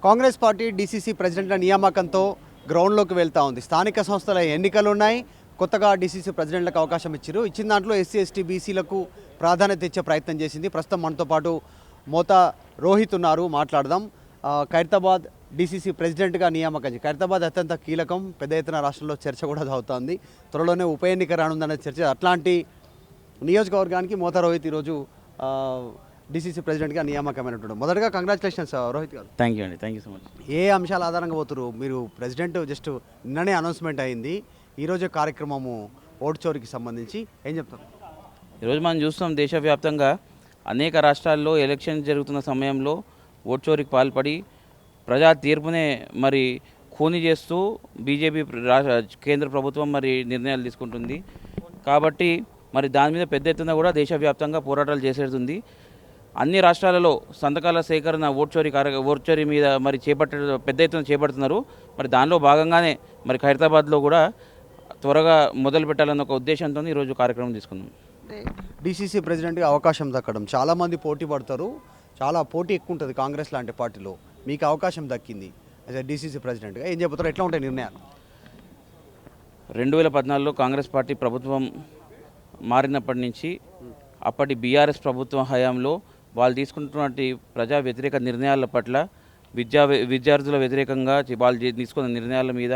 Congress party DCC ప్రెసిడెంట్ల నియామకంతో గ్రౌండ్లోకి వెళ్తూ ఉంది. స్థానిక సంస్థల ఎన్నికలు ఉన్నాయి. కొత్తగా డీసీసీ ప్రెసిడెంట్లకు అవకాశం ఇచ్చిన దాంట్లో ఎస్సీ ఎస్టీ బీసీలకు ప్రాధాన్యత ఇచ్చే ప్రయత్నం చేసింది. ప్రస్తుతం మనతో పాటు మోతా రోహిత్ ఉన్నారు, మాట్లాడదాం. ఖైరతాబాద్ డీసీసీ ప్రెసిడెంట్గా నియామకం. ఖైరతాబాద్ అత్యంత కీలకం, పెద్ద ఎత్తున రాష్ట్రంలో చర్చ కూడా సాగుతోంది. త్వరలోనే ఉప ఎన్నిక రానుందనే చర్చ. అట్లాంటి నియోజకవర్గానికి మోతా రోహిత్ ఈరోజు డీసీసీ ప్రెసిడెంట్గా నియామకమైనటువంటి. మొదటగా కంగ్రాచులేషన్స్ రోహిత్ గారు. థ్యాంక్ యూ అండి, థ్యాంక్ యూ సో మచ్. ఏ అంశాల ఆధారంగా పోతున్నారు మీరు? ప్రెసిడెంట్ జస్ట్ నిన్ననే అనౌన్స్మెంట్ అయింది. ఈరోజు కార్యక్రమము ఓటు చోరీకి సంబంధించి ఏం చెప్తారు? ఈరోజు మనం చూస్తాం దేశవ్యాప్తంగా అనేక రాష్ట్రాల్లో ఎలక్షన్ జరుగుతున్న సమయంలో ఓటు చోరీకి పాల్పడి ప్రజా తీర్పునే మరి ఖూనీ చేస్తూ బీజేపీ కేంద్ర ప్రభుత్వం మరి నిర్ణయాలు తీసుకుంటుంది. కాబట్టి మరి దాని మీద పెద్ద ఎత్తున కూడా దేశవ్యాప్తంగా పోరాటాలు చేసేస్తుంది. అన్ని రాష్ట్రాలలో సంతకాల సేకరణ ఓటు చోరీ మీద మరి పెద్ద ఎత్తున చేపడుతున్నారు. మరి దానిలో భాగంగానే మరి ఖైరతాబాద్లో కూడా త్వరగా మొదలు పెట్టాలన్న ఒక ఉద్దేశంతో ఈరోజు కార్యక్రమం తీసుకున్నాం. డీసీసీ ప్రెసిడెంట్గా అవకాశం దక్కడం, చాలామంది పోటీ పడతారు, చాలా పోటీ ఎక్కువ ఉంటుంది కాంగ్రెస్ లాంటి పార్టీలో. మీకు అవకాశం దక్కింది యాజ్ డీసీసీ ప్రెసిడెంట్గా, ఏం చెబుతారు? ఎట్లా ఉంటాయి నిర్ణయాలు? 2014లో కాంగ్రెస్ పార్టీ ప్రభుత్వం మారినప్పటి నుంచి అప్పటి బీఆర్ఎస్ ప్రభుత్వం హయాంలో వాళ్ళు తీసుకుంటున్నటువంటి ప్రజా వ్యతిరేక నిర్ణయాల పట్ల విద్యార్థుల వ్యతిరేకంగా వాళ్ళు తీసుకున్న నిర్ణయాల మీద,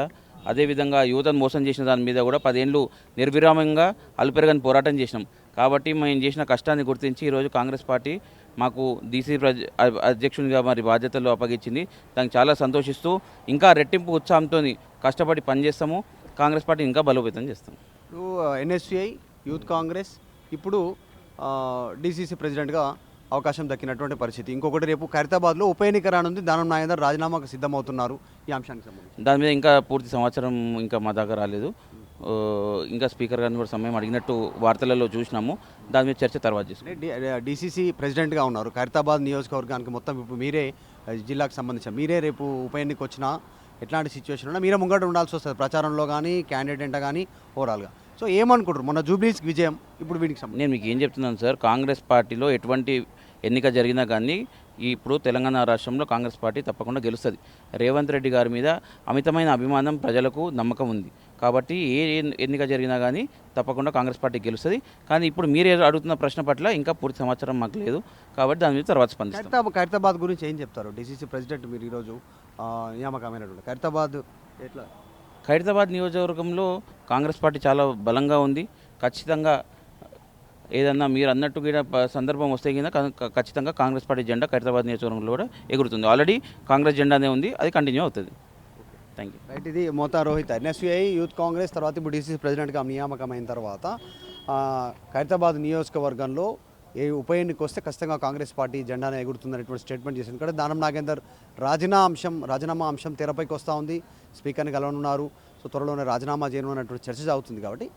అదేవిధంగా యువతను మోసం చేసిన దాని మీద కూడా 10 ఏళ్ళు నిర్విరామంగా అలుపెరగని పోరాటం చేసినాం. కాబట్టి మేము చేసిన కష్టాన్ని గుర్తించి ఈరోజు కాంగ్రెస్ పార్టీ మాకు డీసీ అధ్యక్షునిగా మరి బాధ్యతలు అప్పగించింది. దానికి చాలా సంతోషిస్తూ ఇంకా రెట్టింపు ఉత్సాహంతో కష్టపడి పనిచేస్తాము. కాంగ్రెస్ పార్టీ ఇంకా బలోపేతం చేస్తాం. ఎన్ఎస్యుఐ, యూత్ కాంగ్రెస్ ఇప్పుడు డీసీసీ ప్రెసిడెంట్గా అవకాశం దక్కినటువంటి పరిస్థితి. ఇంకొకటి, రేపు ఖైరతాబాద్లో ఉప ఎన్నిక రానుంది. దానం నాగేందర్ రాజీనామాకు సిద్ధమవుతున్నారు. ఈ అంశానికి సంబంధించి దాని మీద ఇంకా పూర్తి సమాచారం ఇంకా మా దగ్గర రాలేదు. ఇంకా స్పీకర్ గారిని కూడా సమయం అడిగినట్టు వార్తలలో చూసినాము. దాని మీద చర్చ తర్వాత చేసుకుంటాం. డీసీసీ ప్రెసిడెంట్గా ఉన్నారు. ఖైరతాబాద్ నియోజకవర్గానికి మొత్తం ఇప్పుడు మీరే, జిల్లాకు సంబంధించి మీరే రేపు ఉప ఎన్నిక వచ్చినా ఎట్లాంటి సిచ్యువేషన్ ఉన్నా మీరే ముంగట ఉండాల్సి వస్తుంది, ప్రచారంలో కానీ క్యాండిడేట్ కానీ ఓవరాల్గా. సో ఏమనుకుంటారు? మొన్న జూబ్లీస్కి విజయం, ఇప్పుడు వీటికి సంబంధించి నేను మీకు ఏం చెప్తున్నాను సార్, కాంగ్రెస్ పార్టీలో ఎటువంటి ఎన్నిక జరిగినా కానీ ఇప్పుడు తెలంగాణ రాష్ట్రంలో కాంగ్రెస్ పార్టీ తప్పకుండా గెలుస్తుంది. రేవంత్ రెడ్డి గారి మీద అమితమైన అభిమానం, ప్రజలకు నమ్మకం ఉంది. కాబట్టి ఏ ఎన్నిక జరిగినా కానీ తప్పకుండా కాంగ్రెస్ పార్టీ గెలుస్తుంది. కానీ ఇప్పుడు మీరే అడుగుతున్న ప్రశ్న పట్ల ఇంకా పూర్తి సమాచారం మాకు లేదు. కాబట్టి దాని మీద తర్వాత స్పందిస్తాం. ఖైరతాబాద్ గురించి ఏం చెప్తారు? డీసీసీ ప్రెసిడెంట్ మీరు ఈరోజు నియామకమైనటువంటి ఖైరతాబాద్ నియోజకవర్గంలో కాంగ్రెస్ పార్టీ చాలా బలంగా ఉంది. ఖచ్చితంగా ఏదన్నా మీరు అన్నట్టు కూడా సందర్భం వస్తే కనుక ఖచ్చితంగా కాంగ్రెస్ పార్టీ జెండా ఖైరతాబాద్ నియోజకవర్గంలో కూడా ఎగురుతుంది. ఆల్రెడీ కాంగ్రెస్ జెండానే ఉంది, అది కంటిన్యూ అవుతుంది. Thank you. రైట్, ఇది మోతా రోహిత్. ఎన్ఎస్యుఐ, యూత్ కాంగ్రెస్ తర్వాత ఇప్పుడు డీసీసీ ప్రెసిడెంట్గా నియామకమైన తర్వాత ఖైరతాబాద్ నియోజకవర్గంలో ఏ ఉప ఎన్నిక వస్తే ఖచ్చితంగా కాంగ్రెస్ పార్టీ జెండానే ఎగురుతుందనేటువంటి స్టేట్మెంట్ చేసింది. ఇక్కడ దానం నాగేందర్ రాజీనామా అంశం తెరపైకి వస్తూ ఉంది. స్పీకర్ని కలవనున్నారు. సో త్వరలోనే రాజీనామా చేయను అన్నటువంటి చర్చ సాగుతుంది. కాబట్టి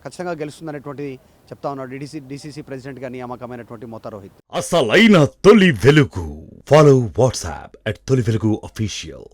ఖచ్చితంగా గెలుస్తుందనేటువంటి చెప్తా ఉన్నాడు డీసీసీ ప్రెసిడెంట్గా నియామకమైనటువంటి మోతా రోహిత్. అసలైన తొలి వెలుగు. ఫాలో వాట్సాప్ @తొలి వెలుగు అఫీషియల్.